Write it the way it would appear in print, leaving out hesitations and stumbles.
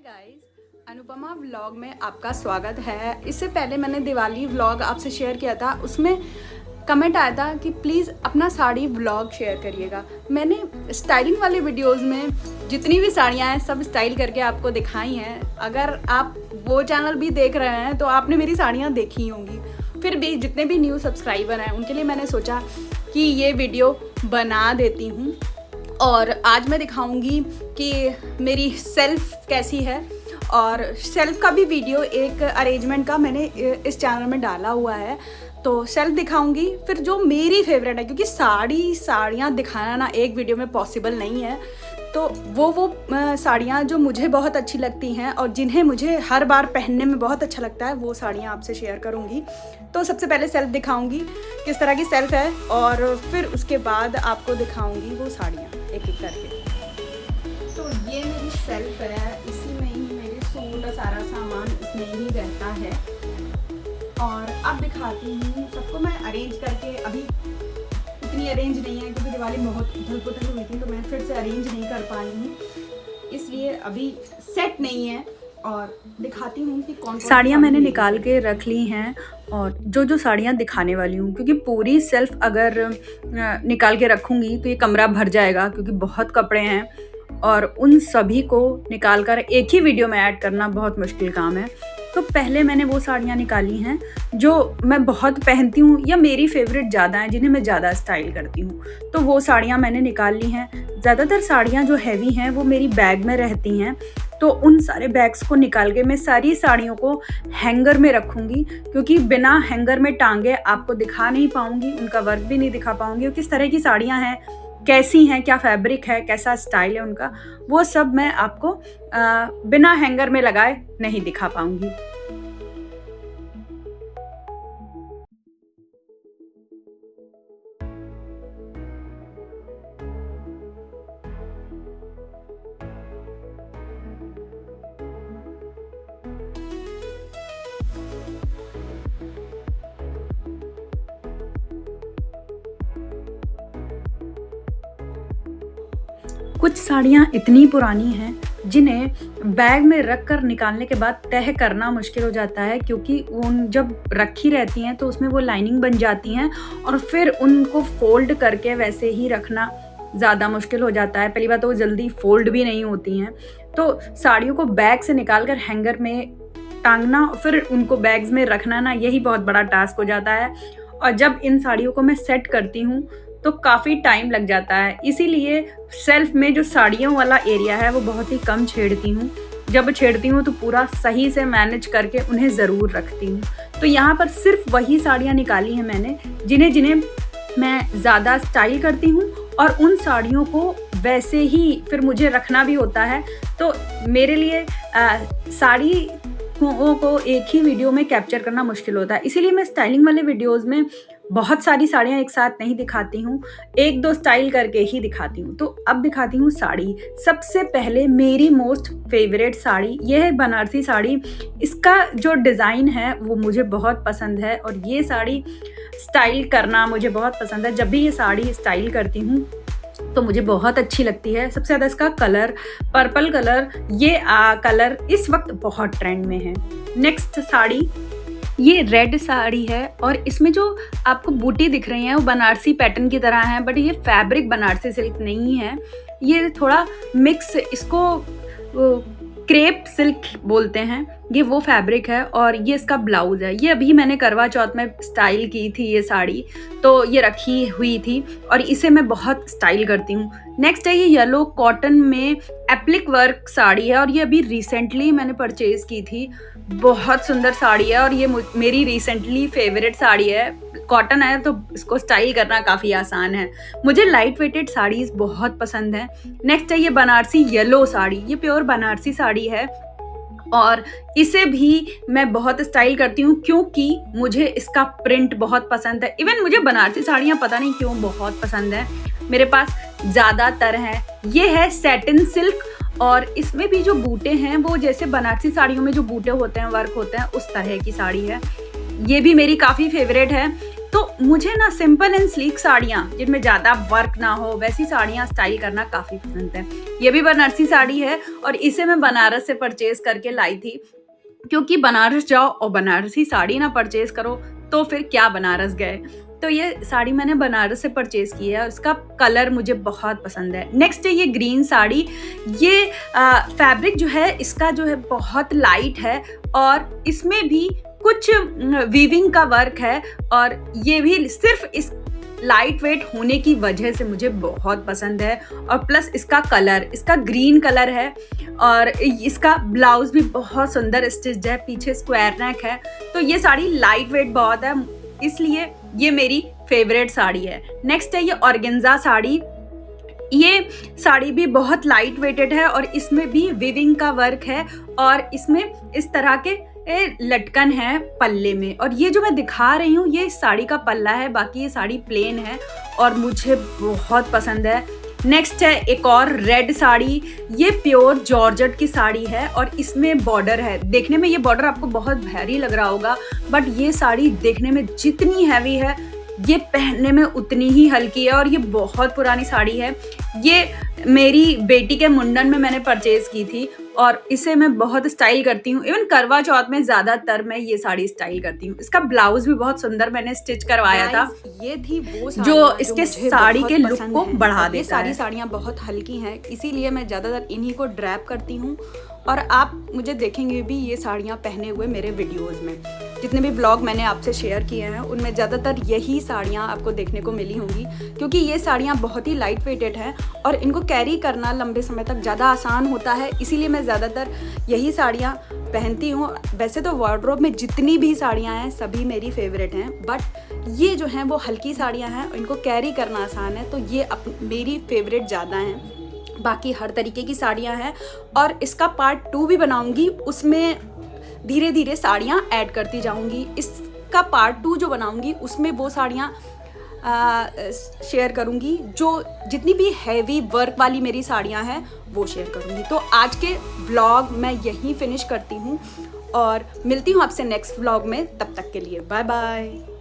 Guys, Anupama vlog में आपका स्वागत है। इससे पहले मैंने दिवाली व्लॉग आपसे शेयर किया था, उसमें कमेंट आया था कि प्लीज़ अपना साड़ी व्लॉग शेयर करिएगा। मैंने स्टाइलिंग वाली वीडियोस में जितनी भी साड़ियाँ हैं सब स्टाइल करके आपको दिखाई हैं। अगर आप वो चैनल भी देख रहे हैं तो आपने मेरी साड़ियाँ देखी होंगी। फिर भी जितने भी न्यू सब्सक्राइबर हैं उनके लिए मैंने सोचा कि ये वीडियो बना देती हूँ और आज मैं दिखाऊंगी कि मेरी सेल्फ कैसी है। और सेल्फ का भी वीडियो एक अरेंजमेंट का मैंने इस चैनल में डाला हुआ है, तो सेल्फ दिखाऊंगी। फिर जो मेरी फेवरेट है, क्योंकि साड़ियाँ दिखाना ना एक वीडियो में पॉसिबल नहीं है, तो वो साड़ियाँ जो मुझे बहुत अच्छी लगती हैं और जिन्हें मुझे हर बार पहनने में बहुत अच्छा लगता है, वो साड़ियाँ आपसे शेयर करूँगी। तो सबसे पहले सेल्फ दिखाऊंगी किस तरह की सेल्फ है, और फिर उसके बाद आपको दिखाऊंगी वो साड़ियाँ एक एक करके। तो ये मेरी सेल्फ है, इसी में ही मेरे सूट और सारा सामान इसमें ही रहता है। और अब दिखाती हूँ सबको मैं अरेंज करके। अभी इतनी अरेंज नहीं है क्योंकि दिवाली बहुत उथल-पुथल हुई थी, तो मैं फिर से अरेंज नहीं कर पाई हूँ, इसलिए अभी सेट नहीं है। और दिखाती हूँ कि कौन साड़ियाँ मैंने निकाल के रख ली हैं, और जो साड़ियाँ दिखाने वाली हूँ, क्योंकि पूरी सेल्फ अगर निकाल के रखूँगी तो ये कमरा भर जाएगा, क्योंकि बहुत कपड़े हैं और उन सभी को निकाल कर एक ही वीडियो में ऐड करना बहुत मुश्किल काम है। तो पहले मैंने वो साड़ियाँ निकाली हैं जो मैं बहुत पहनती हूँ या मेरी फेवरेट ज़्यादा हैं, जिन्हें मैं ज़्यादा स्टाइल करती हूँ, तो वो साड़ियाँ मैंने निकाल ली हैं। ज़्यादातर साड़ियाँ जो हैवी हैं वो मेरी बैग में रहती हैं, तो उन सारे बैग्स को निकाल के मैं सारी साड़ियों को हैंगर में रखूँगी, क्योंकि बिना हैंगर में टांगे आपको दिखा नहीं पाऊँगी, उनका वर्क भी नहीं दिखा पाऊँगी, और किस तरह की साड़ियाँ हैं, कैसी हैं, क्या फैब्रिक है, कैसा स्टाइल है उनका, वो सब मैं आपको बिना हैंगर में लगाए नहीं दिखा पाऊँगी। कुछ साड़ियाँ इतनी पुरानी हैं जिन्हें बैग में रख कर निकालने के बाद तह करना मुश्किल हो जाता है, क्योंकि उन जब रखी रहती हैं तो उसमें वो लाइनिंग बन जाती हैं, और फिर उनको फ़ोल्ड करके वैसे ही रखना ज़्यादा मुश्किल हो जाता है। पहली बात तो वो जल्दी फ़ोल्ड भी नहीं होती हैं, तो साड़ियों को बैग से निकाल कर हैंगर में टांगना, फिर उनको बैग्स में रखना ना, यही बहुत बड़ा टास्क हो जाता है। और जब इन साड़ियों को मैं सेट करती हूँ तो काफ़ी टाइम लग जाता है, इसीलिए सेल्फ में जो साड़ियों वाला एरिया है वो बहुत ही कम छेड़ती हूँ। जब छेड़ती हूँ तो पूरा सही से मैनेज करके उन्हें ज़रूर रखती हूँ। तो यहाँ पर सिर्फ वही साड़ियाँ निकाली हैं मैंने जिन्हें मैं ज़्यादा स्टाइल करती हूँ, और उन साड़ियों को वैसे ही फिर मुझे रखना भी होता है। तो मेरे लिए साड़ी को एक ही वीडियो में कैप्चर करना मुश्किल होता है, इसीलिए मैं स्टाइलिंग वाले वीडियोज़ में बहुत सारी साड़ियाँ एक साथ नहीं दिखाती हूँ, एक दो स्टाइल करके ही दिखाती हूँ। तो अब दिखाती हूँ साड़ी। सबसे पहले मेरी मोस्ट फेवरेट साड़ी ये है बनारसी साड़ी। इसका जो डिज़ाइन है वो मुझे बहुत पसंद है, और ये साड़ी स्टाइल करना मुझे बहुत पसंद है। जब भी ये साड़ी स्टाइल करती हूँ तो मुझे बहुत अच्छी लगती है। सबसे ज़्यादा इसका कलर, पर्पल कलर, ये कलर इस वक्त बहुत ट्रेंड में है। नेक्स्ट साड़ी ये रेड साड़ी है, और इसमें जो आपको बूटी दिख रही हैं वो बनारसी पैटर्न की तरह है, बट ये फैब्रिक बनारसी सिल्क नहीं है, ये थोड़ा मिक्स, इसको क्रेप सिल्क बोलते हैं, ये वो फैब्रिक है। और ये इसका ब्लाउज़ है। ये अभी मैंने करवा चौथ में स्टाइल की थी ये साड़ी, तो ये रखी हुई थी और इसे मैं बहुत स्टाइल करती हूँ। नेक्स्ट है ये येलो कॉटन में एप्लिक वर्क साड़ी है, और ये अभी रिसेंटली मैंने परचेज़ की थी। बहुत सुंदर साड़ी है, और ये मेरी रिसेंटली फेवरेट साड़ी है। कॉटन है तो इसको स्टाइल करना काफ़ी आसान है। मुझे लाइट वेटेड साड़ीज़ बहुत पसंद हैं। नेक्स्ट है ये बनारसी येलो साड़ी। ये प्योर बनारसी साड़ी है, और इसे भी मैं बहुत स्टाइल करती हूँ क्योंकि मुझे इसका प्रिंट बहुत पसंद है। इवन मुझे बनारसी साड़ियाँ पता नहीं क्यों बहुत पसंद है, मेरे पास ज़्यादातर हैं। ये है सैटिन सिल्क, और इसमें भी जो बूटे हैं वो जैसे बनारसी साड़ियों में जो बूटे होते हैं, वर्क होते हैं, उस तरह की साड़ी है। ये भी मेरी काफ़ी फेवरेट है। तो मुझे ना सिंपल एंड स्लीक साड़ियाँ जिनमें ज़्यादा वर्क ना हो वैसी साड़ियाँ स्टाइल करना काफ़ी पसंद है। ये भी बनारसी साड़ी है और इसे मैं बनारस से परचेज करके लाई थी, क्योंकि बनारस जाओ और बनारसी साड़ी ना परचेज करो तो फिर क्या बनारस गए। तो ये साड़ी मैंने बनारस से परचेज की है और इसका कलर मुझे बहुत पसंद है। नेक्स्ट है ये ग्रीन साड़ी। ये फैब्रिक जो है इसका जो है बहुत लाइट है और इसमें भी कुछ वीविंग का वर्क है और ये भी सिर्फ इस लाइट वेट होने की वजह से मुझे बहुत पसंद है। और प्लस इसका कलर, इसका ग्रीन कलर है और इसका ब्लाउज भी बहुत सुंदर स्टिच्ड है, पीछे स्क्वायर नेक है। तो ये साड़ी लाइट वेट बहुत है, इसलिए ये मेरी फेवरेट साड़ी है। नेक्स्ट है ये ऑर्गेन्जा साड़ी। ये साड़ी भी बहुत लाइट वेटेड है और इसमें भी वीविंग का वर्क है और इसमें इस तरह के लटकन है पल्ले में। और ये जो मैं दिखा रही हूँ ये साड़ी का पल्ला है, बाकी ये साड़ी प्लेन है और मुझे बहुत पसंद है। नेक्स्ट है एक और रेड साड़ी। ये प्योर जॉर्जेट की साड़ी है और इसमें बॉर्डर है। देखने में ये बॉर्डर आपको बहुत भारी लग रहा होगा, बट ये साड़ी देखने में जितनी हैवी है ये पहनने में उतनी ही हल्की है और ये बहुत पुरानी साड़ी है। ये मेरी बेटी के मुंडन में मैंने परचेज की थी और इसे मैं बहुत स्टाइल करती हूँ। इवन करवा चौथ में ज़्यादातर मैं ये साड़ी स्टाइल करती हूँ। इसका ब्लाउज भी बहुत सुंदर मैंने स्टिच करवाया था। ये थी वो जो इसके साड़ी के लुक को बढ़ा देता है। ये सारी साड़ियाँ बहुत हल्की हैं, इसीलिए मैं ज़्यादातर इन्हीं को ड्रैप करती हूँ और आप मुझे देखेंगे भी ये साड़ियाँ पहने हुए मेरे वीडियोस में। जितने भी व्लॉग मैंने आपसे शेयर किए हैं उनमें ज़्यादातर यही साड़ियाँ आपको देखने को मिली होंगी, क्योंकि ये साड़ियाँ बहुत ही लाइट वेटेड हैं और इनको कैरी करना लंबे समय तक ज़्यादा आसान होता है, इसीलिए मैं ज़्यादातर यही साड़ियाँ पहनती हूँ। वैसे तो वार्डरोब में जितनी भी साड़ियाँ हैं सभी मेरी फेवरेट हैं, बट ये जो हैं वो हल्की साड़ियाँ हैं, इनको कैरी करना आसान है, तो ये मेरी फेवरेट ज़्यादा हैं। बाकी हर तरीके की साड़ियाँ हैं और इसका पार्ट 2 भी बनाऊंगी, उसमें धीरे धीरे साड़ियाँ ऐड करती जाऊंगी। इसका पार्ट 2 जो बनाऊंगी उसमें वो साड़ियाँ शेयर करूंगी जो जितनी भी हैवी वर्क वाली मेरी साड़ियाँ हैं वो शेयर करूंगी। तो आज के व्लॉग मैं यहीं फिनिश करती हूँ और मिलती हूँ आपसे नेक्स्ट व्लॉग में। तब तक के लिए बाय बाय।